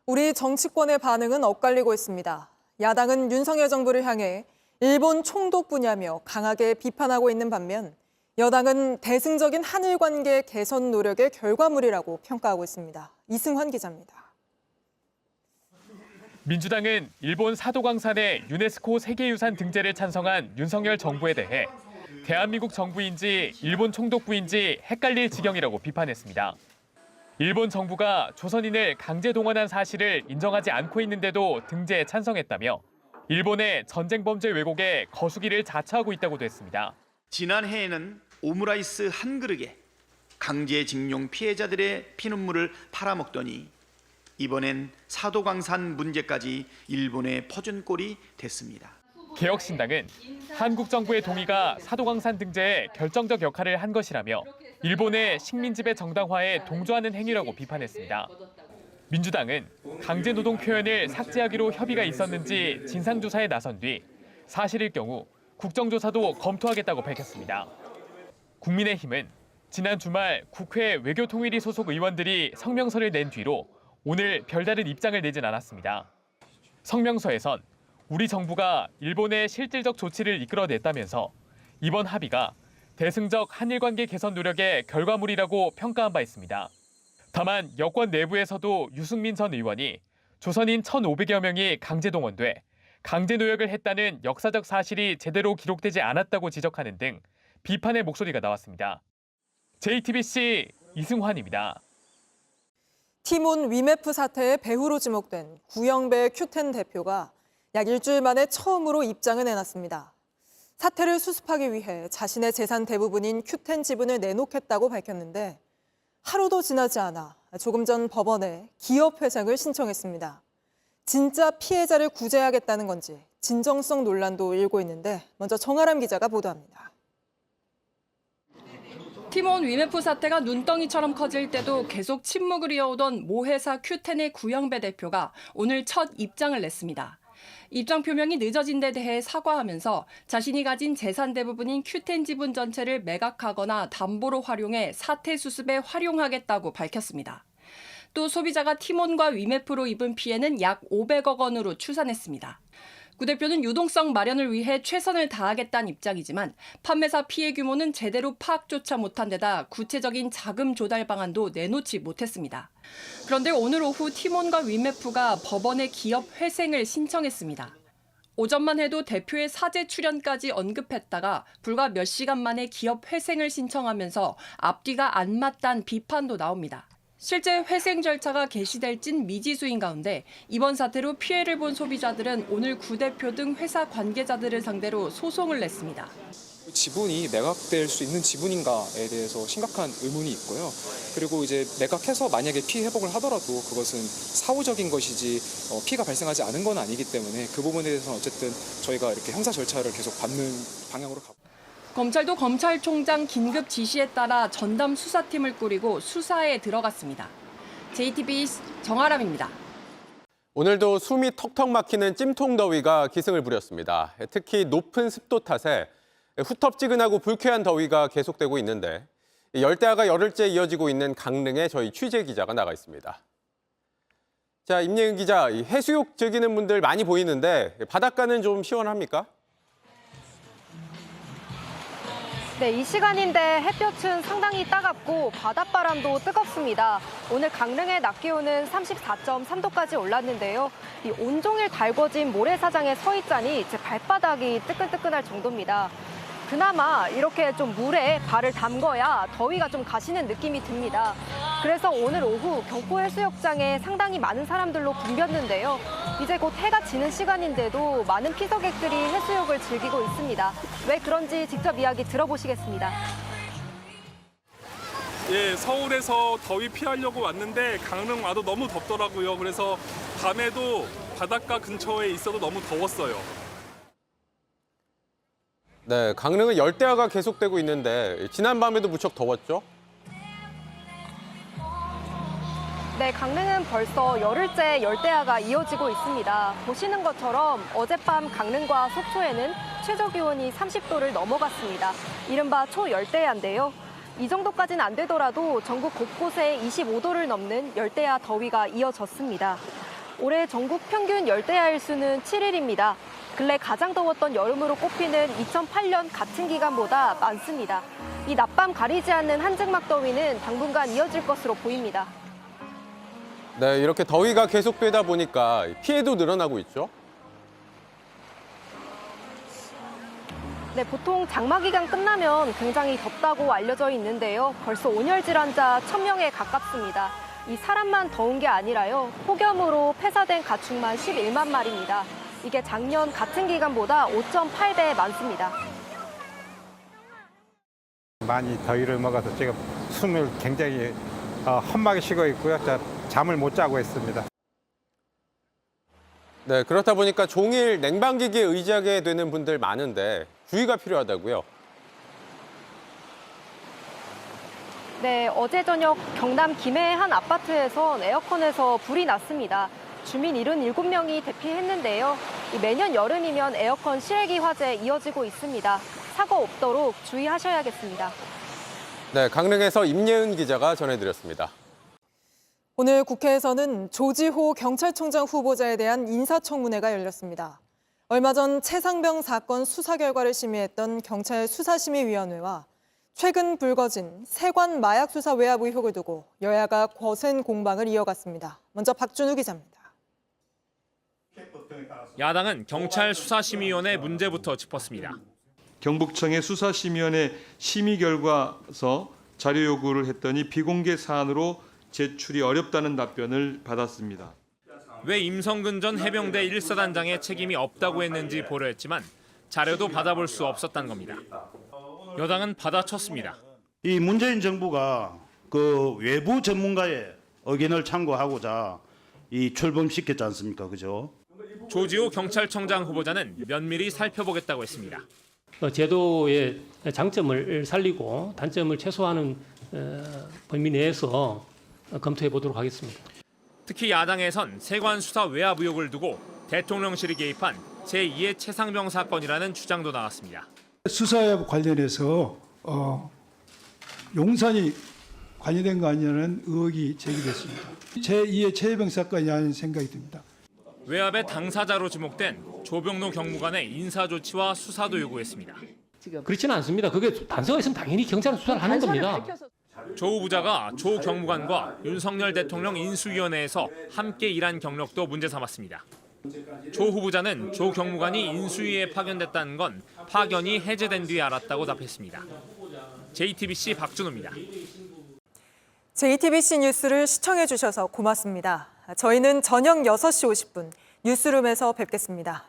우리 정치권의 반응은 엇갈리고 있습니다. 야당은 윤석열 정부를 향해 일본 총독 분야며 강하게 비판하고 있는 반면 여당은 대승적인 한일 관계 개선 노력의 결과물이라고 평가하고 있습니다. 이승환 기자입니다. 민주당은 일본 사도광산의 유네스코 세계유산 등재를 찬성한 윤석열 정부에 대해 대한민국 정부인지 일본 총독부인지 헷갈릴 지경이라고 비판했습니다. 일본 정부가 조선인을 강제 동원한 사실을 인정하지 않고 있는데도 등재에 찬성했다며 일본의 전쟁 범죄 왜곡에 거수기를 자처하고 있다고도 했습니다. 지난해에는 오므라이스 한 그릇에 강제징용 피해자들의 피눈물을 팔아먹더니 이번엔 사도광산 문제까지 일본에 퍼준 꼴이 됐습니다. 개혁신당은 한국 정부의 동의가 사도광산 등재에 결정적 역할을 한 것이라며 일본의 식민지배 정당화에 동조하는 행위라고 비판했습니다. 민주당은 강제노동 표현을 삭제하기로 협의가 있었는지 진상조사에 나선 뒤 사실일 경우 국정조사도 검토하겠다고 밝혔습니다. 국민의힘은 지난 주말 국회 외교통일위 소속 의원들이 성명서를 낸 뒤로 오늘 별다른 입장을 내진 않았습니다. 성명서에선 우리 정부가 일본의 실질적 조치를 이끌어냈다면서 이번 합의가 대승적 한일 관계 개선 노력의 결과물이라고 평가한 바 있습니다. 다만 여권 내부에서도 유승민 전 의원이 조선인 1,500여 명이 강제 동원돼 강제 노역을 했다는 역사적 사실이 제대로 기록되지 않았다고 지적하는 등 비판의 목소리가 나왔습니다. JTBC 이승환입니다. 티몬 위메프 사태의 배후로 지목된 구영배 큐텐 대표가 약 일주일 만에 처음으로 입장을 내놨습니다. 사태를 수습하기 위해 자신의 재산 대부분인 큐텐 지분을 내놓겠다고 밝혔는데 하루도 지나지 않아 조금 전 법원에 기업 회생을 신청했습니다. 진짜 피해자를 구제하겠다는 건지 진정성 논란도 일고 있는데 먼저 정아람 기자가 보도합니다. 티몬 위메프 사태가 눈덩이처럼 커질 때도 계속 침묵을 이어오던 모 회사 큐텐의 구영배 대표가 오늘 첫 입장을 냈습니다. 입장 표명이 늦어진 데 대해 사과하면서 자신이 가진 재산 대부분인 큐텐 지분 전체를 매각하거나 담보로 활용해 사태 수습에 활용하겠다고 밝혔습니다. 또 소비자가 티몬과 위메프로 입은 피해는 약 500억 원으로 추산했습니다. 구 대표는 유동성 마련을 위해 최선을 다하겠다는 입장이지만 판매사 피해 규모는 제대로 파악조차 못한 데다 구체적인 자금 조달 방안도 내놓지 못했습니다. 그런데 오늘 오후 티몬과 위메프가 법원에 기업 회생을 신청했습니다. 오전만 해도 대표의 사제 출연까지 언급했다가 불과 몇 시간 만에 기업 회생을 신청하면서 앞뒤가 안 맞다는 비판도 나옵니다. 실제 회생 절차가 개시될진 미지수인 가운데 이번 사태로 피해를 본 소비자들은 오늘 구 대표 등 회사 관계자들을 상대로 소송을 냈습니다. 지분이 매각될 수 있는 지분인가에 대해서 심각한 의문이 있고요. 그리고 이제 매각해서 만약에 피해 회복을 하더라도 그것은 사후적인 것이지 피해가 발생하지 않은 건 아니기 때문에 그 부분에 대해서는 어쨌든 저희가 이렇게 형사 절차를 계속 받는 방향으로 가고. 검찰도 검찰총장 긴급 지시에 따라 전담 수사팀을 꾸리고 수사에 들어갔습니다. JTBC 정아람입니다. 오늘도 숨이 턱턱 막히는 찜통더위가 기승을 부렸습니다. 특히 높은 습도 탓에 후텁지근하고 불쾌한 더위가 계속되고 있는데 열대야가 열흘째 이어지고 있는 강릉에 저희 취재 기자가 나가 있습니다. 자, 임예은 기자, 해수욕 즐기는 분들 많이 보이는데 바닷가는 좀 시원합니까? 네, 이 시간인데 햇볕은 상당히 따갑고 바닷바람도 뜨겁습니다. 오늘 강릉의 낮 기온은 34.3도까지 올랐는데요. 이 온종일 달궈진 모래사장에 서 있자니 제 발바닥이 뜨끈뜨끈할 정도입니다. 그나마 이렇게 좀 물에 발을 담궈야 더위가 좀 가시는 느낌이 듭니다. 그래서 오늘 오후 경포해수욕장에 상당히 많은 사람들로 붐볐는데요. 이제 곧 해가 지는 시간인데도 많은 피서객들이 해수욕을 즐기고 있습니다. 왜 그런지 직접 이야기 들어보시겠습니다. 예, 서울에서 더위 피하려고 왔는데 강릉 와도 너무 덥더라고요. 그래서 밤에도 바닷가 근처에 있어도 너무 더웠어요. 네, 강릉은 열대야가 계속되고 있는데 지난밤에도 무척 더웠죠? 네, 강릉은 벌써 열흘째 열대야가 이어지고 있습니다. 보시는 것처럼 어젯밤 강릉과 속초에는 최저 기온이 30도를 넘어갔습니다. 이른바 초열대야인데요. 이 정도까지는 안 되더라도 전국 곳곳에 25도를 넘는 열대야 더위가 이어졌습니다. 올해 전국 평균 열대야 일수는 7일입니다. 근래 가장 더웠던 여름으로 꼽히는 2008년 같은 기간보다 많습니다. 이 낮밤 가리지 않는 한증막 더위는 당분간 이어질 것으로 보입니다. 네, 이렇게 더위가 계속되다 보니까 피해도 늘어나고 있죠. 네, 보통 장마 기간 끝나면 굉장히 덥다고 알려져 있는데요. 벌써 온열 질환자 1,000명에 가깝습니다. 이 사람만 더운 게 아니라요. 폭염으로 폐사된 가축만 11만 마리입니다. 이게 작년 같은 기간보다 5.8배 많습니다. 많이 더위를 먹어서 지금 숨을 굉장히 험하게 쉬고 있고요. 잠을 못 자고 있습니다. 네, 그렇다 보니까 종일 냉방기기에 의지하게 되는 분들 많은데 주의가 필요하다고요. 네, 어제 저녁 경남 김해의 한 아파트에선 에어컨에서 불이 났습니다. 주민 77명이 대피했는데요. 매년 여름이면 에어컨 실외기 화재 이어지고 있습니다. 사고 없도록 주의하셔야겠습니다. 네, 강릉에서 임예은 기자가 전해드렸습니다. 오늘 국회에서는 조지호 경찰청장 후보자에 대한 인사청문회가 열렸습니다. 얼마 전 최상병 사건 수사 결과를 심의했던 경찰 수사심의위원회와 최근 불거진 세관 마약 수사 외압 의혹을 두고 여야가 거센 공방을 이어갔습니다. 먼저 박준우 기자입니다. 야당은 경찰 수사심의위원회 문제부터 짚었습니다. 경북청의 수사심의위원회 심의 결과서 자료 요구를 했더니 비공개 사안으로 제출이 어렵다는 답변을 받았습니다. 왜 임성근 전 해병대 1사단장의 책임이 없다고 했는지 보려했지만 자료도 받아볼 수 없었다는 겁니다. 여당은 받아쳤습니다. 이 문재인 정부가 그 외부 전문가의 의견을 참고하고자 이 출범시켰지 않습니까? 그죠? 조지호 경찰청장 후보자는 면밀히 살펴보겠다고 했습니다. 제도의 장점을 살리고 단점을 최소화하는 범위 내에서 검토해 보도록 하겠습니다. 특히 야당에선 세관 수사 외압 의혹을 두고 대통령실이 개입한 제2의 최상병 사건이라는 주장도 나왔습니다. 수사에 관련해서 용산이 관여된 거 아니냐는 의혹이 제기됐습니다. 제2의 최혜병 사건이 아닌 생각이 듭니다. 외압의 당사자로 지목된 조병노 경무관의 인사조치와 수사도 요구했습니다. 그렇지는 않습니다. 그게 단서가 있으면 당연히 경찰은 수사를 하는 겁니다. 조 후보자가 조 경무관과 윤석열 대통령 인수위원회에서 함께 일한 경력도 문제 삼았습니다. 조 후보자는 조 경무관이 인수위에 파견됐다는 건 파견이 해제된 뒤에 알았다고 답했습니다. JTBC 박준호입니다. JTBC 뉴스를 시청해 주셔서 고맙습니다. 저희는 저녁 6시 50분 뉴스룸에서 뵙겠습니다.